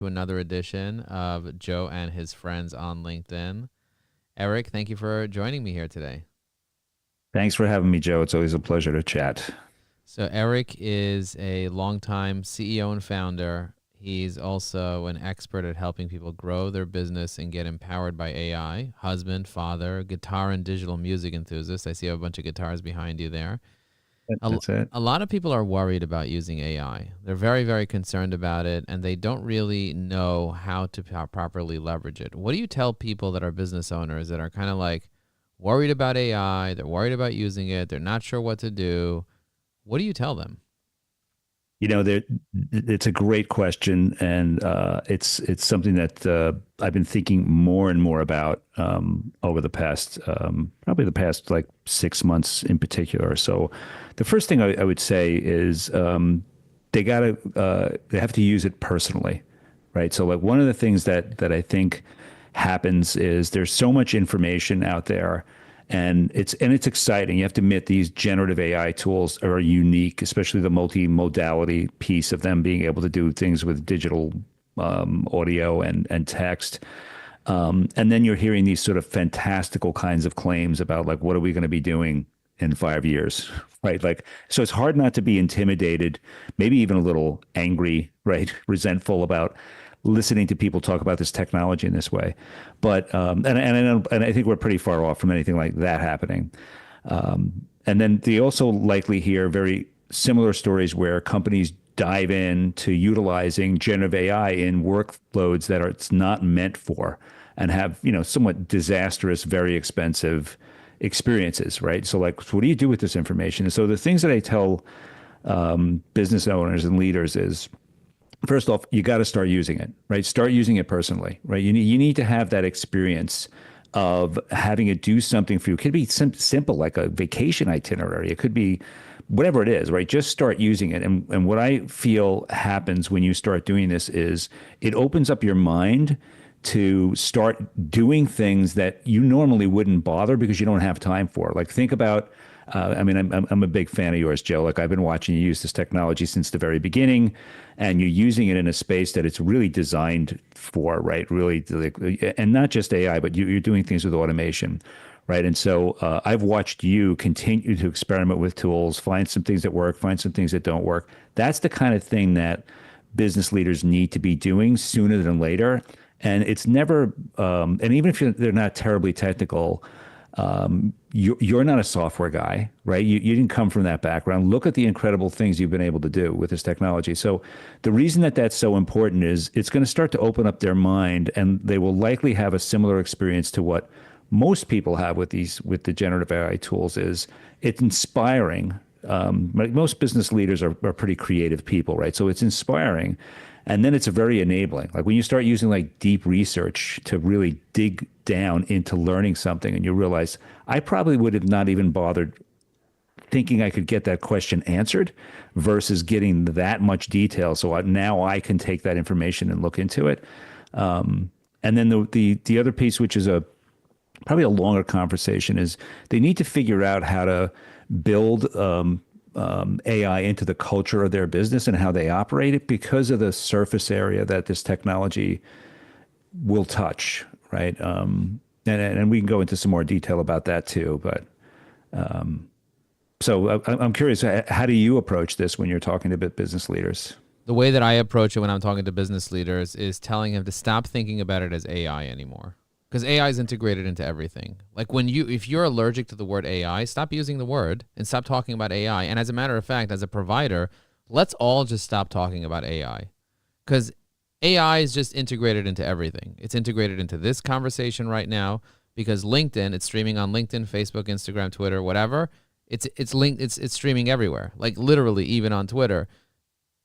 to another edition of Joe and his friends on LinkedIn. Eric, thank you for joining me here today. Thanks for having me, Joe. It's always a pleasure to chat. So, Eric is a longtime CEO and founder. He's also an expert at helping people grow their business and get empowered by AI. Husband, father, guitar and digital music enthusiast. I see a bunch of guitars behind you there. A, That's it. a lot of people are worried about using AI. They're very, very concerned about it, and they don't really know how to properly leverage it. What do you tell people that are business owners that are kind of like worried about AI? They're worried about using it. They're not sure what to do. What do you tell them? There, it's a great question, and it's something that I've been thinking more and more about over the past probably the past like 6 months in particular. So, the first thing I would say is they have to use it personally, right? So, like one of the things that I think happens is there's so much information out there and it's exciting. You have to admit these generative AI tools are unique, especially the multimodality piece of them being able to do things with digital audio and text. And then you're hearing these sort of fantastical kinds of claims about like, what are we going to be doing in 5 years, right? Like, so it's hard not to be intimidated, maybe even a little angry, right? Resentful about listening to people talk about this technology in this way. But and I think we're pretty far off from anything like that happening. And then they also likely hear very similar stories where companies dive into utilizing generative AI in workloads that are it's not meant for and have, somewhat disastrous, very expensive experiences, right? So like, so what do you do with this information? And so the things that I tell business owners and leaders is first off, you got to start using it, right? Start using it personally, right? You need to have that experience of having it do something for you. It could be simple, like a vacation itinerary. It could be whatever it is, right? Just start using it. And what I feel happens when you start doing this is it opens up your mind to start doing things that you normally wouldn't bother because you don't have time for. Like think about, I mean, I'm a big fan of yours, Joe. Like I've been watching you use this technology since the very beginning, and you're using it in a space that it's really designed for, right? Really, like, and not just AI, but you're doing things with automation, right? And so I've watched you continue to experiment with tools, find some things that work, find some things that don't work. That's the kind of thing that business leaders need to be doing sooner than later. And it's never, and even if they're not terribly technical, you're not a software guy, right? You didn't come from that background. Look at the incredible things you've been able to do with this technology. So the reason that that's so important is it's going to start to open up their mind, and they will likely have a similar experience to what most people have with the generative AI tools. Is it's inspiring. Like most business leaders are pretty creative people, right? So it's inspiring. And then it's very enabling. Like when you start using like deep research to really dig down into learning something and you realize I probably would have not even bothered thinking I could get that question answered versus getting that much detail. So now I can take that information and look into it. And then the other piece, which is a probably a longer conversation, is they need to figure out how to build AI into the culture of their business and how they operate it because of the surface area that this technology will touch, right? And we can go into some more detail about that too. But so I'm curious, how do you approach this when you're talking to business leaders? The way that I approach it when I'm talking to business leaders is telling them to stop thinking about it as AI anymore. Because AI is integrated into everything. Like if you're allergic to the word AI, stop using the word and stop talking about AI. And as a matter of fact, as a provider, let's all just stop talking about AI. Because AI is just integrated into everything. It's integrated into this conversation right now because LinkedIn, it's streaming on LinkedIn, Facebook, Instagram, Twitter, whatever. It's linked. It's streaming everywhere. Like literally, even on Twitter.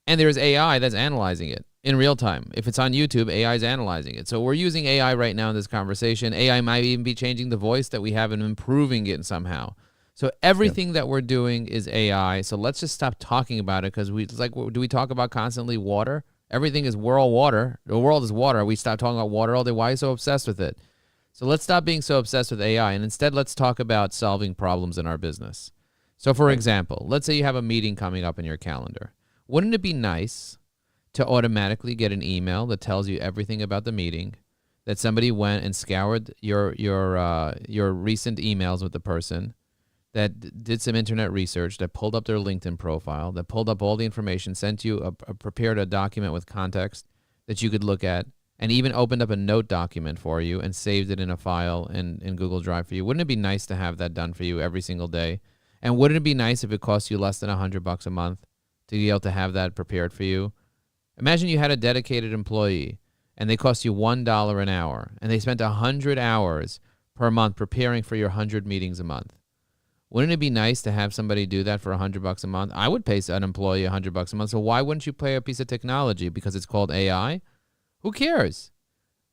And there's AI that's analyzing it in real time. If it's on YouTube, AI is analyzing it. So we're using AI right now in this conversation. AI might even be changing the voice that we have and improving it somehow. So everything that we're doing is AI. So let's just stop talking about it because it's like, do we talk about constantly water? Everything is world water. The world is water. We stop talking about water all day. Why are you so obsessed with it? So let's stop being so obsessed with AI and instead let's talk about solving problems in our business. So for example, let's say you have a meeting coming up in your calendar. Wouldn't it be nice to automatically get an email that tells you everything about the meeting, that somebody went and scoured your recent emails with the person, that did some internet research, that pulled up their LinkedIn profile, that pulled up all the information, sent you prepared a document with context that you could look at, and even opened up a note document for you and saved it in a file in Google Drive for you. Wouldn't it be nice to have that done for you every single day? And wouldn't it be nice if it cost you less than $100 a month to be able to have that prepared for you? Imagine you had a dedicated employee and they cost you $1 an hour and they spent 100 hours per month preparing for your 100 meetings a month. Wouldn't it be nice to have somebody do that for $100 a month? I would pay an employee $100 a month. So why wouldn't you pay a piece of technology? Because it's called AI? Who cares?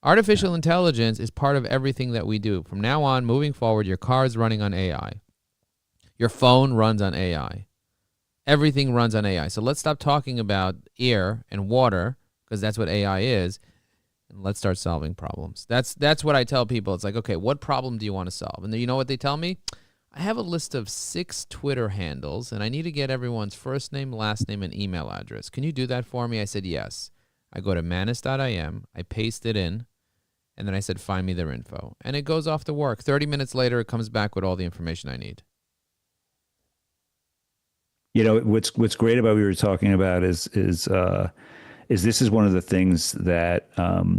Artificial intelligence is part of everything that we do. From now on, moving forward, your car is running on AI. Your phone runs on AI. Everything runs on AI. So let's stop talking about air and water, because that's what AI is, and let's start solving problems. That's what I tell people. It's like, okay, what problem do you want to solve? And you know what they tell me? I have a list of 6 Twitter handles, and I need to get everyone's first name, last name, and email address. Can you do that for me? I said, yes. I go to manus.im, I paste it in, and then I said, find me their info. And it goes off to work. 30 minutes later, it comes back with all the information I need. You know, what's great about what we were talking about is this is one of the things that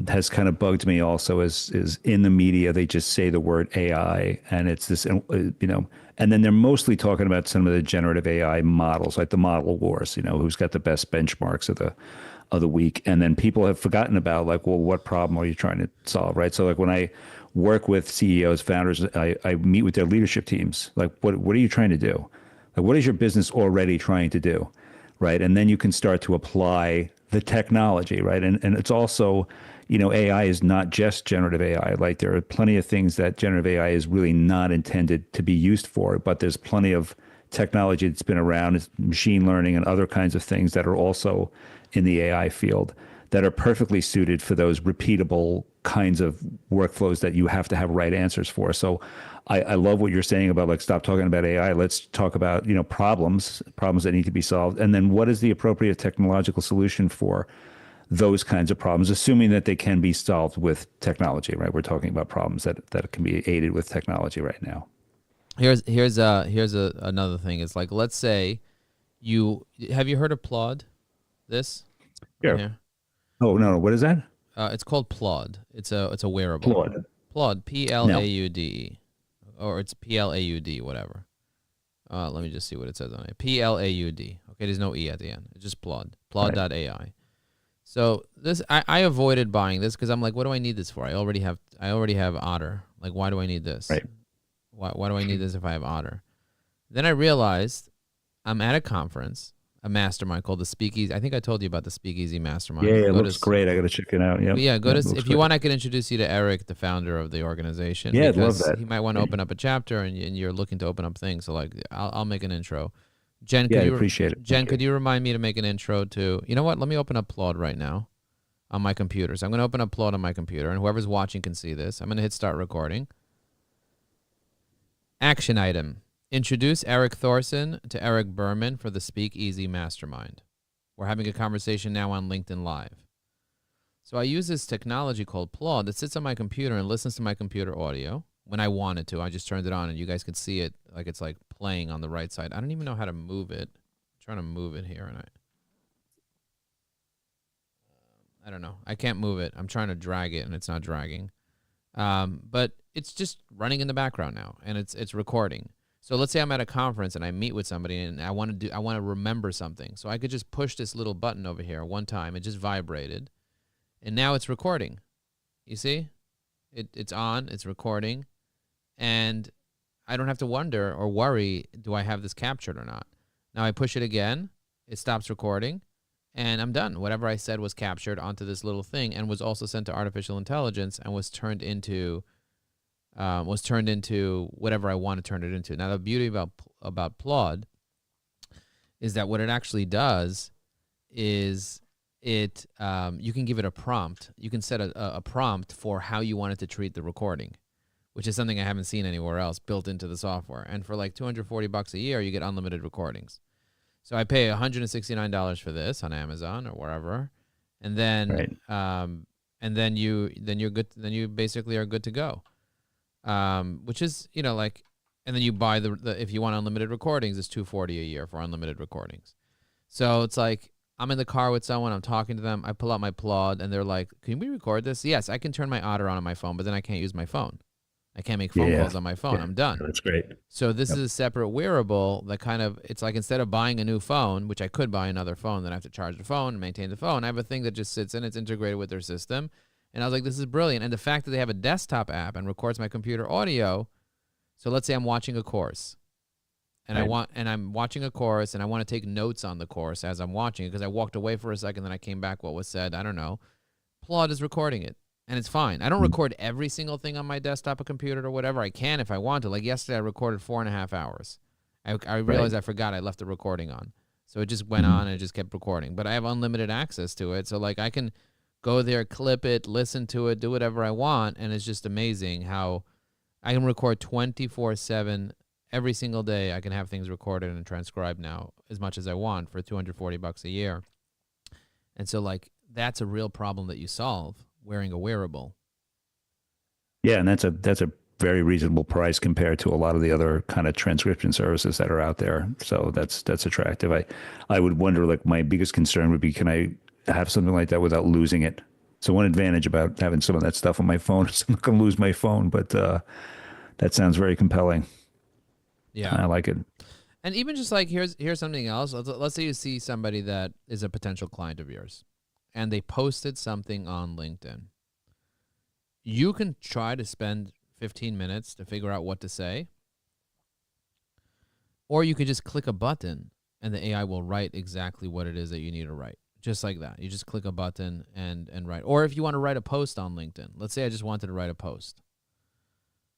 has kind of bugged me also is in the media, they just say the word AI and it's this, you know, and then they're mostly talking about some of the generative AI models, like the model wars, you know, who's got the best benchmarks of the week. And then people have forgotten about like, well, what problem are you trying to solve, right? So like when I work with CEOs, founders, I meet with their leadership teams. Like, what are you trying to do? Like, what is your business already trying to do, right? And then you can start to apply the technology, right? And it's also, you know, AI is not just generative AI. Like there are plenty of things that generative AI is really not intended to be used for, but there's plenty of technology that's been around, it's machine learning and other kinds of things that are also in the AI field that are perfectly suited for those repeatable kinds of workflows that you have to have right answers for. So I love what you're saying about like, stop talking about AI. Let's talk about, you know, problems that need to be solved. And then what is the appropriate technological solution for those kinds of problems, assuming that they can be solved with technology, right? We're talking about problems that can be aided with technology right now. Here's another thing. It's like, let's say have you heard of Plod? This? Yeah. Right here? Oh, no. What is that? It's called Plod. It's a wearable. Plod. Plod, Plaude. Or it's PLAUD, whatever. Let me just see what it says on it. PLAUD. Okay, there's no E at the end. It's just Plod. Plod.ai. Right. So this, I avoided buying this because I'm like, what do I need this for? I already have Otter. Like, why do I need this? Right. Why do I need this if I have Otter? Then I realized I'm at a conference, a mastermind called the Speakeasy. I think I told you about the Speakeasy Mastermind. Yeah, it looks great. I got to check it out. Yep. Yeah, if you want, I can introduce you to Eric, the founder of the organization. Yeah, I'd love that. He might want to open up a chapter, and you're looking to open up things. So, like, I'll make an intro. Jen, I appreciate it. Jen, could you remind me to make an intro to? You know what? Let me open up Plod right now on my computer. So I'm going to open up Plod on my computer, and whoever's watching can see this. I'm going to hit start recording. Action item. Introduce Eric Thorsen to Eric Berman for the Speakeasy Mastermind. We're having a conversation now on LinkedIn Live. So I use this technology called Plod that sits on my computer and listens to my computer audio. When I wanted to, I just turned it on and you guys could see it like it's like playing on the right side. I don't even know how to move it. I'm trying to move it here and I don't know. I can't move it. I'm trying to drag it and it's not dragging. But it's just running in the background now and it's recording. So let's say I'm at a conference and I meet with somebody and I want to remember something. So I could just push this little button over here one time. It just vibrated. And now it's recording. You see? It's on, it's recording. And I don't have to wonder or worry, do I have this captured or not? Now I push it again, it stops recording, and I'm done. Whatever I said was captured onto this little thing and was also sent to artificial intelligence and was turned into whatever I want to turn it into. Now, the beauty about Plod is that what it actually does is you can give it a prompt. You can set a prompt for how you want it to treat the recording, which is something I haven't seen anywhere else built into the software. And for like $240 a year, you get unlimited recordings. So I pay $169 for this on Amazon or wherever. and then Right. you're good. Then you basically are good to go. Which is, like, and then you buy the if you want unlimited recordings, it's $240 a year for unlimited recordings. So it's like I'm in the car with someone, I'm talking to them, I pull out my Plod, and they're like, "Can we record this?" Yes, I can turn my Otter on my phone, but then I can't use my phone. I can't make phone Yeah. calls on my phone. Yeah. I'm done. That's great. So this Yep. is a separate wearable that kind of, it's like instead of buying a new phone, which I could buy another phone, then I have to charge the phone and maintain the phone. I have a thing that just sits in, it's integrated with their system. And I was like, this is brilliant. And the fact that they have a desktop app and records my computer audio. So let's say I'm watching a course and Right. I'm watching a course and I want to take notes on the course as I'm watching it because I walked away for a second, then I came back, what was said, I don't know. Plod is recording it. And it's fine. I don't record every single thing on my desktop or computer or whatever. I can if I want to. Like yesterday, I recorded 4.5 hours. I Right. realized I forgot I left the recording on. So it just went on Mhm. and it just kept recording. But I have unlimited access to it. So, like, I can go there, clip it, listen to it, do whatever I want. And it's just amazing how I can record 24/7 every single day. I can have things recorded and transcribed now as much as I want for $240 a year. And so, like, that's a real problem that you solve wearing a wearable. Yeah, and that's a very reasonable price compared to a lot of the other kind of transcription services that are out there. So that's attractive. I would wonder, like, my biggest concern would be, can I have something like that without losing it? So one advantage about having some of that stuff on my phone is I'm not going to lose my phone, but that sounds very compelling. Yeah. I like it. And even just like here's something else. Let's say you see somebody that is a potential client of yours and they posted something on LinkedIn. You can try to spend 15 minutes to figure out what to say, or you could just click a button and the AI will write exactly what it is that you need to write. Just like that. You just click a button and write. Or if you want to write a post on LinkedIn, let's say I just wanted to write a post.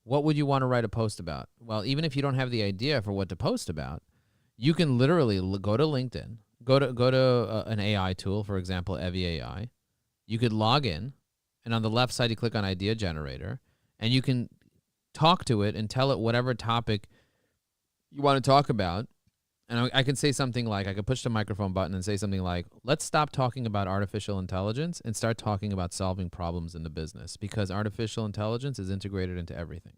What would you want to write a post about? Well, even if you don't have the idea for what to post about, you can literally go to LinkedIn, go to an AI tool, for example, Evie AI. You could log in, and on the left side, you click on Idea Generator, and you can talk to it and tell it whatever topic you want to talk about. And I can say something like, I could push the microphone button and say something like, let's stop talking about artificial intelligence and start talking about solving problems in the business, because artificial intelligence is integrated into everything.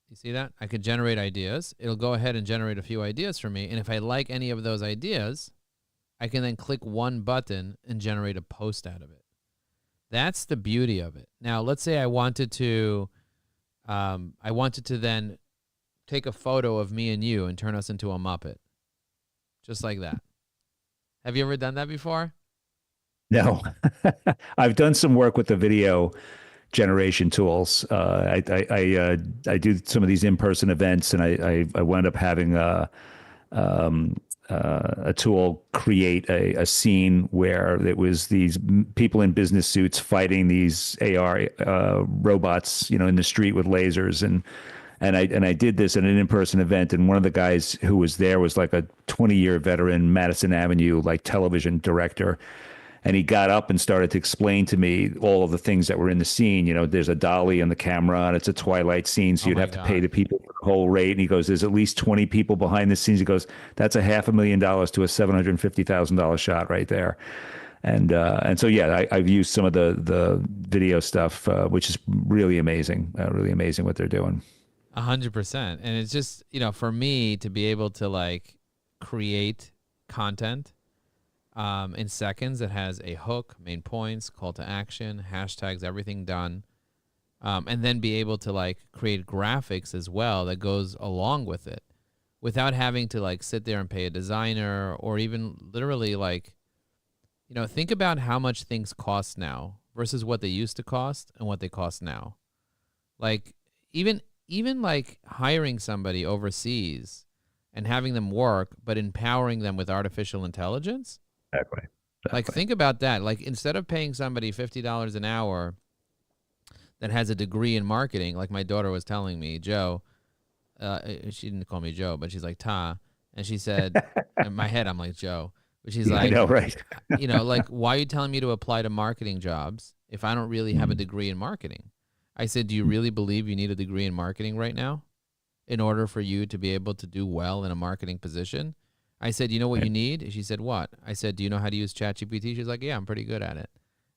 You see that? I could generate ideas. It'll go ahead and generate a few ideas for me. And if I like any of those ideas, I can then click one button and generate a post out of it. That's the beauty of it. Now, let's say I wanted to then take a photo of me and you and turn us into a Muppet. Just like that. Have you ever done that before? No, I've done some work with the video generation tools. I do some of these in-person events, and I wound up having a tool create a scene where it was these people in business suits fighting these AR robots, in the street with lasers, and I did this at an in-person event, and one of the guys who was there was like a 20-year veteran Madison Avenue like television director. And he got up and started to explain to me all of the things that were in the scene. There's a dolly on the camera and it's a Twilight scene. So Oh you'd my have to pay the God. people for the whole rate. And he goes, there's at least 20 people behind the scenes. He goes, that's a $500,000 to a $750,000 shot right there. And so, yeah, I've used some of the video stuff, which is really amazing what they're doing. 100%. And it's just, for me to be able to like create content in seconds that has a hook, main points, call to action, hashtags, everything done. And then be able to like create graphics as well that goes along with it without having to like sit there and pay a designer, or even literally like, think about how much things cost now versus what they used to cost and what they cost now. Like even like hiring somebody overseas and having them work, but empowering them with artificial intelligence. Exactly. Like, Exactly. think about that. Like, instead of paying somebody $50 an hour that has a degree in marketing, like my daughter was telling me, Joe, she didn't call me Joe, but she's like, Ta. And she said, in my head, I'm like, Joe. But she's Yeah, I like, know, right? like, why are you telling me to apply to marketing jobs if I don't really have a degree in marketing? I said, do you really believe you need a degree in marketing right now in order for you to be able to do well in a marketing position? I said, you know what Right. you need? She said, what? I said, do you know how to use ChatGPT? She's like, yeah, I'm pretty good at it.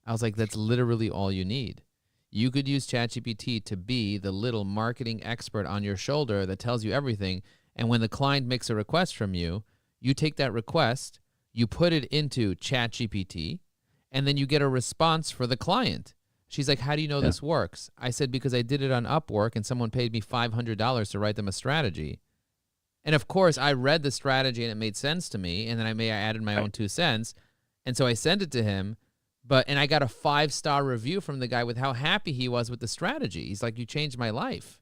I was like, that's literally all you need. You could use ChatGPT to be the little marketing expert on your shoulder that tells you everything. And when the client makes a request from you, you take that request, you put it into ChatGPT, and then you get a response for the client. She's like, how do you know Yeah. this works? I said, because I did it on Upwork and someone paid me $500 to write them a strategy. And of course, I read the strategy and it made sense to me. And then I added my own 2 cents. And so I sent it to him. And I got a 5-star review from the guy with how happy he was with the strategy. He's like, you changed my life.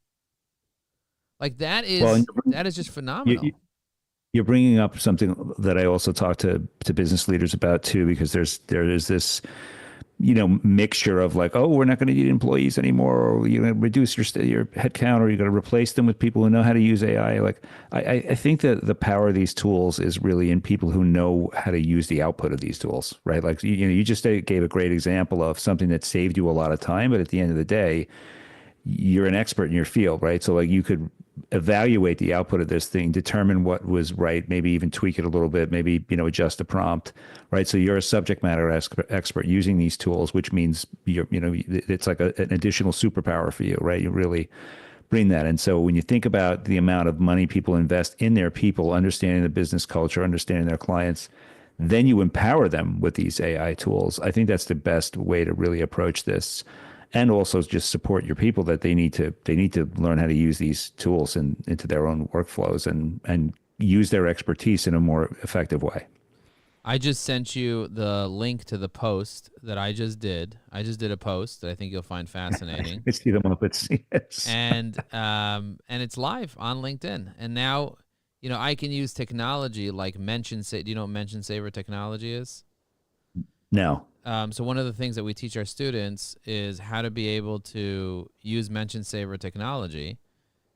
Like Well, and that is just you, phenomenal. you're bringing up something that I also talk to business leaders about too, because there is this, mixture of like, oh, we're not going to need employees anymore, or you're going to reduce your headcount, or you're going to replace them with people who know how to use AI. Like, I think that the power of these tools is really in people who know how to use the output of these tools, right? Like, you just gave a great example of something that saved you a lot of time, but at the end of the day, you're an expert in your field, right? So like you could evaluate the output of this thing, determine what was right, maybe even tweak it a little bit, maybe, adjust the prompt, right? So you're a subject matter expert using these tools, which means it's like an additional superpower for you, right? You really bring that. And so when you think about the amount of money people invest in their people, understanding the business culture, understanding their clients, then you empower them with these AI tools. I think that's the best way to really approach this, and also just support your people that they need to learn how to use these tools into their own workflows and use their expertise in a more effective way. I just sent you the link to the post that I just did. I just did a post that I think you'll find fascinating. I see them up at CS. And it's live on LinkedIn. And now, I can use technology like mention say. Do you know what mention saver technology is? No. So one of the things that we teach our students is how to be able to use mention saver technology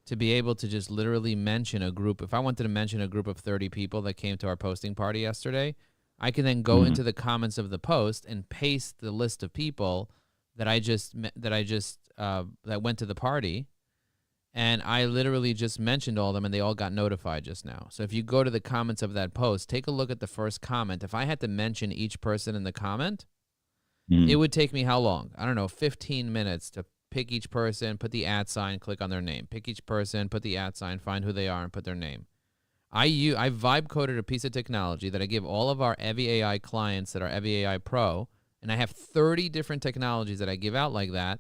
to be able to just literally mention a group. If I wanted to mention a group of 30 people that came to our posting party yesterday, I can then go into the comments of the post and paste the list of people that that went to the party, and I literally just mentioned all of them, and they all got notified just now. So if you go to the comments of that post, take a look at the first comment. If I had to mention each person in the comment, it would take me how long? I don't know, 15 minutes to pick each person, put the @ click on their name. Pick each person, put the @ find who they are, and put their name. I vibe coded a piece of technology that I give all of our Evie AI clients that are Evie AI Pro, and I have 30 different technologies that I give out like that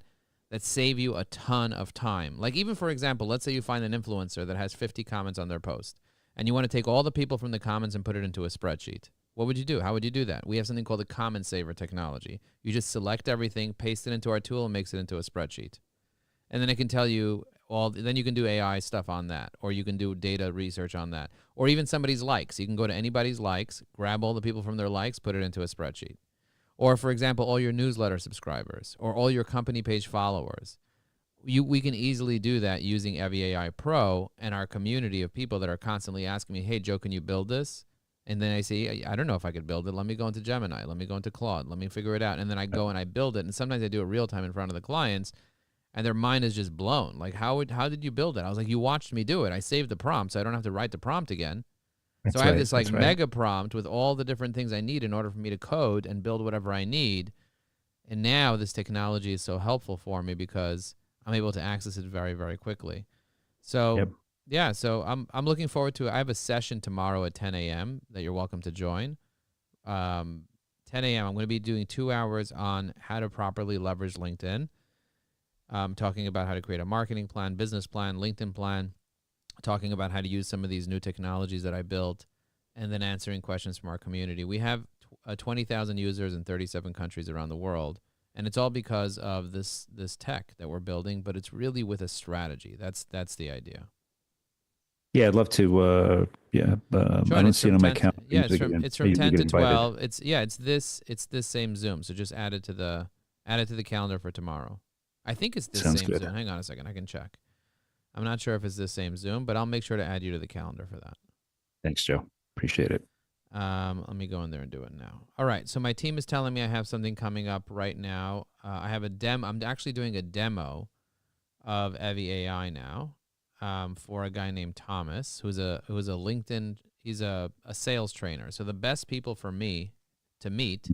save you a ton of time. Like even, for example, let's say you find an influencer that has 50 comments on their post, and you want to take all the people from the comments and put it into a spreadsheet. What would you do? How would you do that? We have something called the comment saver technology. You just select everything, paste it into our tool, and makes it into a spreadsheet. And then it can tell you then you can do AI stuff on that, or you can do data research on that, or even somebody's likes. You can go to anybody's likes, grab all the people from their likes, put it into a spreadsheet. Or, for example, all your newsletter subscribers or all your company page followers. We can easily do that using Evie AI Pro and our community of people that are constantly asking me, hey, Joe, can you build this? And then I say, I don't know if I could build it. Let me go into Gemini. Let me go into Claude. Let me figure it out. And then I go and I build it. And sometimes I do it real time in front of the clients, and their mind is just blown. Like, how did you build it? I was like, you watched me do it. I saved the prompt, so I don't have to write the prompt again. So That's I have right. this like That's right. mega prompt with all the different things I need in order for me to code and build whatever I need. And now this technology is so helpful for me because I'm able to access it very, very quickly. So Yep. yeah, so I'm looking forward to it. I have a session tomorrow at 10 a.m. that you're welcome to join. 10 a.m. I'm going to be doing 2 hours on how to properly leverage LinkedIn. Talking about how to create a marketing plan, business plan, LinkedIn plan, talking about how to use some of these new technologies that I built, and then answering questions from our community. We have 20,000 users in 37 countries around the world, and it's all because of this tech that we're building, but it's really with a strategy. That's the idea. Yeah, I'd love to. Yeah, I Join. don't It's see it from on my 10 to, calendar. yeah, it's from I 10 get to invited. 12. It's this same Zoom. So just add it to the calendar for tomorrow. I think it's this Sounds same good. Zoom. Hang on a second, I can check. I'm not sure if it's this same Zoom, but I'll make sure to add you to the calendar for that. Thanks, Joe. Appreciate it. Let me go in there and do it now. All right. So my team is telling me I have something coming up right now. I have a demo. I'm actually doing a demo of Evie AI now, for a guy named Thomas, who's a LinkedIn. he's a sales trainer. So the best people for me to meet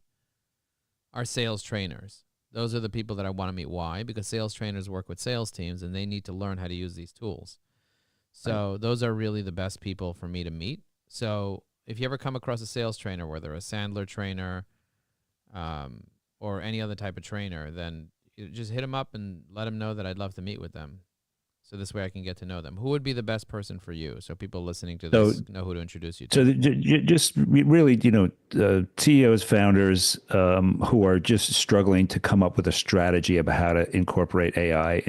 are sales trainers. Those are the people that I want to meet. Why? Because sales trainers work with sales teams and they need to learn how to use these tools. Right. So those are really the best people for me to meet. So if you ever come across a sales trainer, whether a Sandler trainer um, or any other type of trainer, then you just hit them up and let them know that I'd love to meet with them. So this way I can get to know them. Who would be the best person for you? So people listening to So this know who to introduce you So to. just really, CEOs, founders who are just struggling to come up with a strategy about how to incorporate AI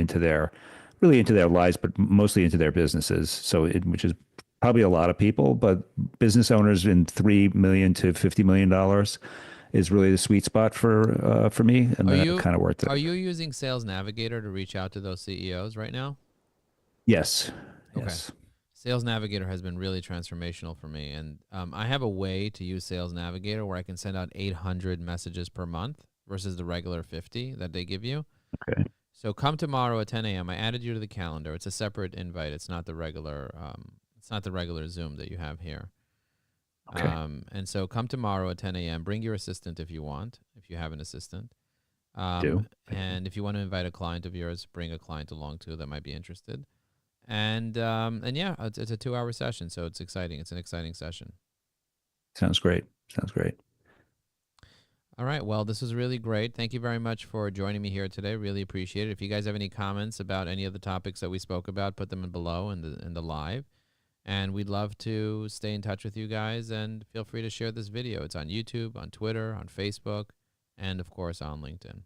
really into their lives, but mostly into their businesses. Which is probably a lot of people, but business owners in $3 million to $50 million is really the sweet spot for me, and Are that you kind of worked. are you using Sales Navigator to reach out to those CEOs right now? Yes, Okay. yes, Sales Navigator has been really transformational for me. And I have a way to use Sales Navigator where I can send out 800 messages per month versus the regular 50 that they give you. okay, So come tomorrow at 10 a.m. I added you to the calendar. It's a separate invite. It's not the regular Zoom that you have here. okay, And so come tomorrow at 10 a.m. Bring your assistant if you want, if you have an assistant. do. And if you want to invite a client of yours, bring a client along too that might be interested. And yeah, it's a 2 hour session, so it's exciting. It's an exciting session. Sounds great. Sounds great. All right. Well, this was really great. Thank you very much for joining me here today. Really appreciate it. If you guys have any comments about any of the topics that we spoke about, put them in below in the live. And we'd love to stay in touch with you guys. And feel free to share this video. It's on YouTube, on Twitter, on Facebook, and of course on LinkedIn.